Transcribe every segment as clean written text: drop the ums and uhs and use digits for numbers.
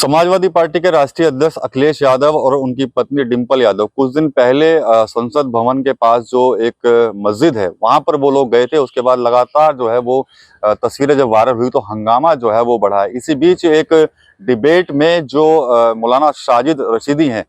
Samajwadi party के राष्ट्रीय अध्यक्ष अखिलेश यादव और उनकी पत्नी डिंपल यादव कुछ दिन पहले संसद भवन के पास जो एक मस्जिद है वहां पर वो लोग गए थे। उसके बाद लगातार जो है वो तस्वीरें जब वायरल हुई तो हंगामा जो है वो बढ़ा है। इसी बीच एक डिबेट में जो मौलाना साजिद रशीदी हैं,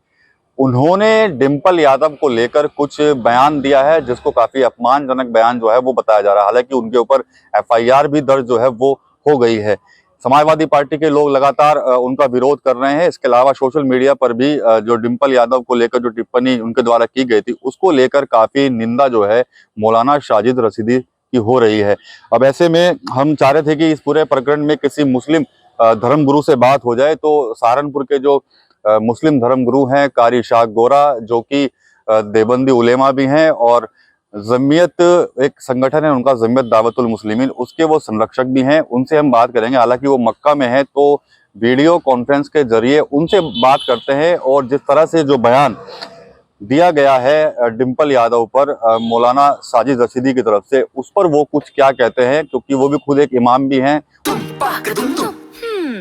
उन्होंने डिंपल यादव को लेकर कुछ बयान दिया है, जिसको काफी अपमानजनक बयान जो है वो बताया जा रहा है। हालांकि उनके ऊपर एफआईआर भी दर्ज जो है वो हो गई है। समाजवादी पार्टी के लोग लगातार उनका विरोध कर रहे हैं। इसके अलावा सोशल मीडिया पर भी जो डिंपल यादव को लेकर जो टिप्पणी उनके द्वारा की गई थी उसको लेकर काफी निंदा जो है मौलाना साजिद रशीदी की हो रही है। अब ऐसे में हम चाह रहे थे कि इस पूरे प्रकरण में किसी मुस्लिम धर्मगुरु से बात हो जाए, तो सहारनपुर के जो मुस्लिम धर्मगुरु हैं कारी इशाक गोरा, जो कि देवबंदी उलेमा भी हैं और जमीयत एक संगठन है उनका, जमीयत दावतुल मुस्लिमीन, उसके वो संरक्षक भी हैं। उनसे हम बात करेंगे। हालांकि वो मक्का में है तो वीडियो कॉन्फ्रेंस के जरिए उनसे बात करते हैं और जिस तरह से जो बयान दिया गया है डिंपल यादव पर मौलाना साजिद रशीदी की तरफ से, उस पर वो कुछ क्या कहते हैं, क्योंकि वो भी खुद एक इमाम भी हैं।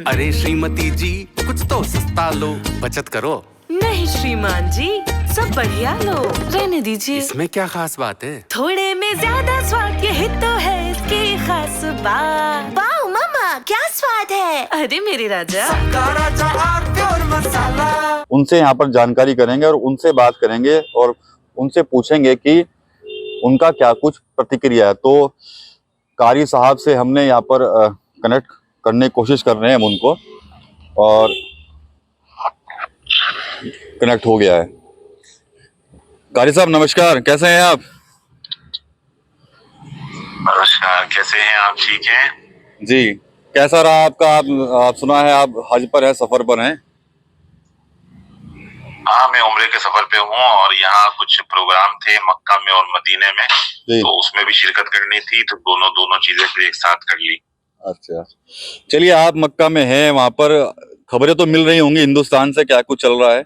अरे श्रीमती जी, कुछ तो सस्ता लो, बचत करो। नहीं श्रीमान जी, सब बढ़िया लो, रहने दीजिए। इसमें क्या खास बात है? थोड़े में ज्यादा स्वाद, यही तो है इसकी खास बात। वाह मामा, क्या स्वाद है। अरे मेरे राजा, उनसे यहाँ पर जानकारी करेंगे और उनसे बात करेंगे और उनसे पूछेंगे कि उनका क्या कुछ प्रतिक्रिया है। तो कारी साहब से हमने यहाँ पर कनेक्ट करने की कोशिश कर रहे हैं हम उनको, और कनेक्ट हो गया है। कारी साहब नमस्कार, कैसे हैं आप? नमस्कार, कैसे हैं आप? ठीक हैं जी, कैसा रहा आपका? आप सुना है आप हज पर हैं, सफर पर हैं? हाँ, मैं उम्रे के सफर पे हूँ और यहाँ कुछ प्रोग्राम थे मक्का में और मदीने में, तो उसमें भी शिरकत करनी थी, तो दोनों चीजें फिर एक साथ कर ली। अच्छा, चलिए, आप मक्का में हैं, वहां पर खबरें तो मिल रही होंगी हिंदुस्तान से, क्या कुछ चल रहा है?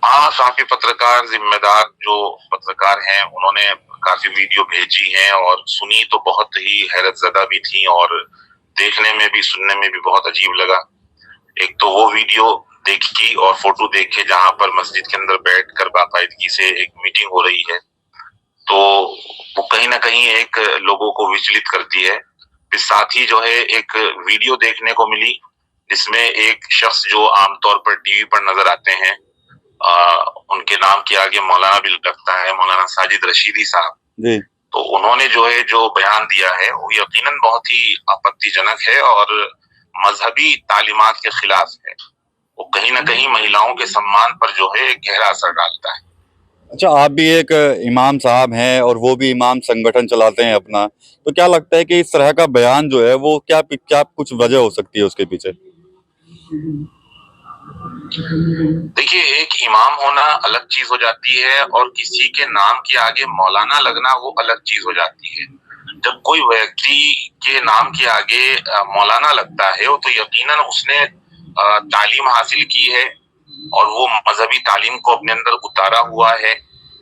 हाँ, काफी पत्रकार, जिम्मेदार जो पत्रकार हैं, उन्होंने काफी वीडियो भेजी हैं और सुनी तो बहुत ही हैरतजदा भी थी और देखने में भी सुनने में भी बहुत अजीब लगा। एक तो वो वीडियो देखी और फोटो देखे जहां पर मस्जिद के अंदर बैठकर बाकायदगी से एक मीटिंग हो रही है, तो वो कहीं ना कहीं एक लोगों को विचलित करती है। फिर साथ ही जो है एक वीडियो देखने को मिली जिसमें एक शख्स जो आमतौर पर टीवी पर नजर आते हैं, उनके नाम के आगे मौलाना भी लगता है, मौलाना साजिद रशीदी साहब, तो उन्होंने जो है जो बयान दिया है वो यकीनन बहुत ही आपत्तिजनक है और मजहबी तालीमात के खिलाफ है। वो कहीं ना कहीं महिलाओं के सम्मान पर जो है गहरा असर डालता है। अच्छा, आप भी एक इमाम साहब हैं और वो भी इमाम संगठन चलाते हैं अपना, तो क्या लगता है कि इस तरह का बयान जो है वो क्या कुछ वजह हो सकती है उसके पीछे? देखिए, एक इमाम होना अलग चीज हो जाती है और किसी के नाम के आगे मौलाना लगना वो अलग चीज हो जाती है। जब कोई व्यक्ति के नाम के आगे मौलाना लगता है तो यकीनन उसने तालीम हासिल की है और वो मजहबी तालीम को अपने अंदर उतारा हुआ है,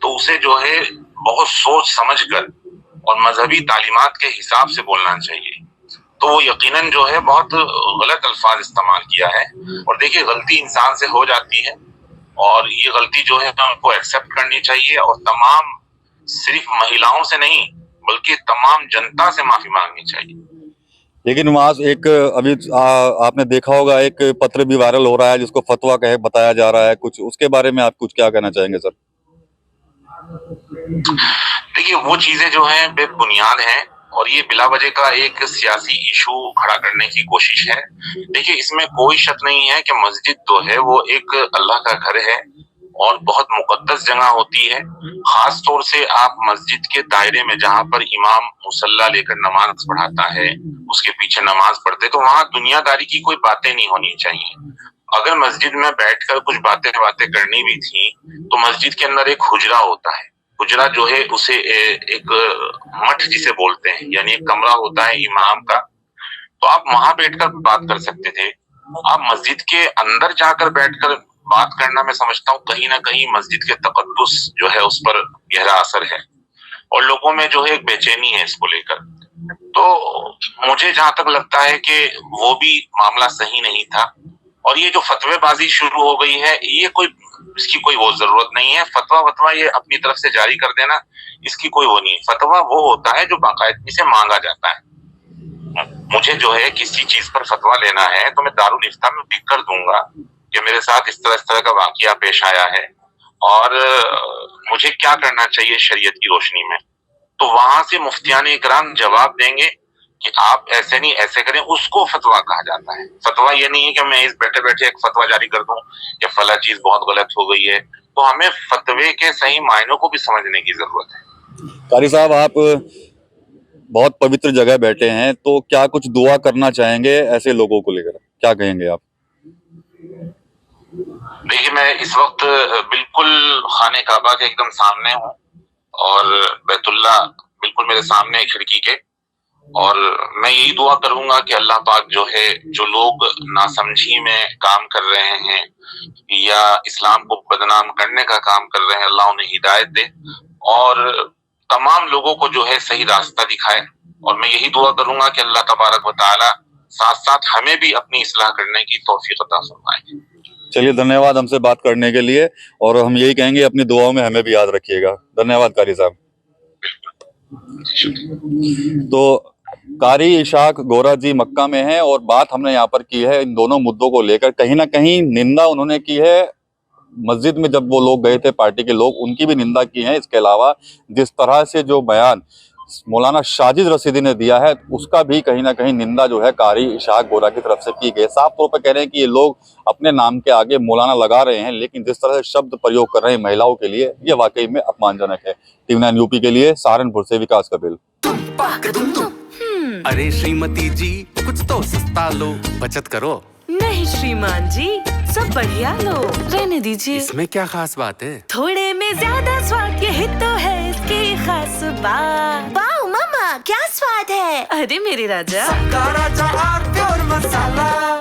तो उसे जो है बहुत सोच समझकर और मजहबी तालीमात के हिसाब से बोलना चाहिए। तो वो यकीनन जो है बहुत गलत अल्फाज इस्तेमाल किया है। और देखिए, गलती इंसान से हो जाती है और ये गलती जो है हमको एक्सेप्ट करनी चाहिए और तमाम, सिर्फ महिलाओं से नहीं बल्कि तमाम जनता से माफी मांगनी चाहिए। लेकिन वहां एक अभी आपने देखा होगा एक पत्र भी वायरल हो रहा है जिसको फतवा कहे बताया जा रहा है, कुछ उसके बारे में आप कुछ क्या कहना चाहेंगे सर? देखिए, वो चीजें जो हैं बेबुनियाद हैं और ये बिला वजह का एक सियासी इशू खड़ा करने की कोशिश है। देखिए, इसमें कोई शक नहीं है कि मस्जिद तो है वो एक अल्लाह का घर है और बहुत मुकद्दस जगह होती है। खास तौर से आप मस्जिद के दायरे में जहाँ पर इमाम मुसल्ला लेकर नमाज पढ़ाता है, उसके पीछे नमाज पढ़ते, तो वहाँ दुनियादारी की कोई बातें नहीं होनी चाहिए। अगर मस्जिद में बैठकर कुछ बातें करनी भी थी तो मस्जिद के अंदर एक हुजरा होता है। हुजरा जो है उसे एक मठ जिसे बोलते हैं, यानी एक कमरा होता है इमाम का, तो आप वहां बैठकर बात कर सकते थे। आप मस्जिद के अंदर जाकर बैठकर बात करना, मैं समझता हूँ कहीं ना कहीं मस्जिद के तकद्दुस जो है उस पर गहरा असर है और लोगों में जो है एक बेचैनी है इसको लेकर। तो मुझे जहां तक लगता है कि वो भी मामला सही नहीं था। और ये जो फतवेबाजी शुरू हो गई है, ये कोई इसकी कोई वो जरूरत नहीं है। फतवा ये अपनी तरफ से जारी कर देना, इसकी कोई वो नहीं है। फतवा वो होता है जो बाकायदगी से मांगा जाता है। मुझे जो है किसी चीज पर फतवा लेना है तो मैं दारुल इफ्ता में लिख कर दूंगा कि मेरे साथ इस तरह का वाकया पेश आया है और मुझे क्या करना चाहिए शरीयत की रोशनी में। तो वहां से मुफ्तियान इकराम जवाब देंगे कि आप ऐसे नहीं ऐसे करें, उसको फतवा कहा जाता है। फतवा ये नहीं है कि मैं इस बैठे बैठे एक फतवा जारी कर दूं कि फला चीज बहुत गलत हो गई है। तो हमें फतवे के सही मायनों को भी समझने की जरूरत है। कारी साहब, आप बहुत पवित्र जगह बैठे हैं, तो क्या कुछ दुआ करना चाहेंगे ऐसे लोगों को लेकर? क्या कहेंगे आप? देखिए, मैं इस वक्त बिल्कुल खाने काबा के एकदम सामने हूँ और बैतुल्ला बिल्कुल मेरे सामने है खिड़की के। और मैं यही दुआ करूंगा कि अल्लाह पाक जो है, जो लोग नासमझी में काम कर रहे हैं या इस्लाम को बदनाम करने का काम कर रहे हैं, अल्लाह उन्हें हिदायत दे और तमाम लोगों को जो है सही रास्ता दिखाए। और मैं यही दुआ करूंगा कि अल्लाह तबारक व तआला साथ साथ हमें भी अपनी इस्लाह करने की तौफीक अता फरमाए। चलिए, धन्यवाद हमसे बात करने के लिए, और हम यही कहेंगे अपनी दुआओं में हमें भी याद रखिएगा। धन्यवाद कारी साहब। तो कारी इशाक गोरा जी मक्का में हैं और बात हमने यहाँ पर की है इन दोनों मुद्दों को लेकर। कहीं ना कहीं निंदा उन्होंने की है मस्जिद में जब वो लोग गए थे, पार्टी के लोग, उनकी भी निंदा की है। इसके अलावा जिस तरह से जो बयान मौलाना साजिद रशीदी ने दिया है, उसका भी कहीं ना कहीं निंदा जो है कारी इशाक गोरा की तरफ से की गई। साफ तौर पर कह रहे हैं कि ये लोग अपने नाम के आगे मौलाना लगा रहे हैं, लेकिन जिस तरह से शब्द प्रयोग कर रहे हैं महिलाओं के लिए, ये वाकई में अपमानजनक है। टीवी 9 यूपी के लिए सहारनपुर से विकास कपिल। अरे श्रीमती जी, कुछ तो सस्ता लो, बचत करो। नहीं श्रीमान जी, सब बढ़िया लो, रहने दीजिए। इसमें क्या खास बात है? थोड़े में ज्यादा स्वाद, यही तो है इसकी खास बात। वाह मामा, क्या स्वाद है। अरे मेरे राजा, राजा और प्योर मसाला।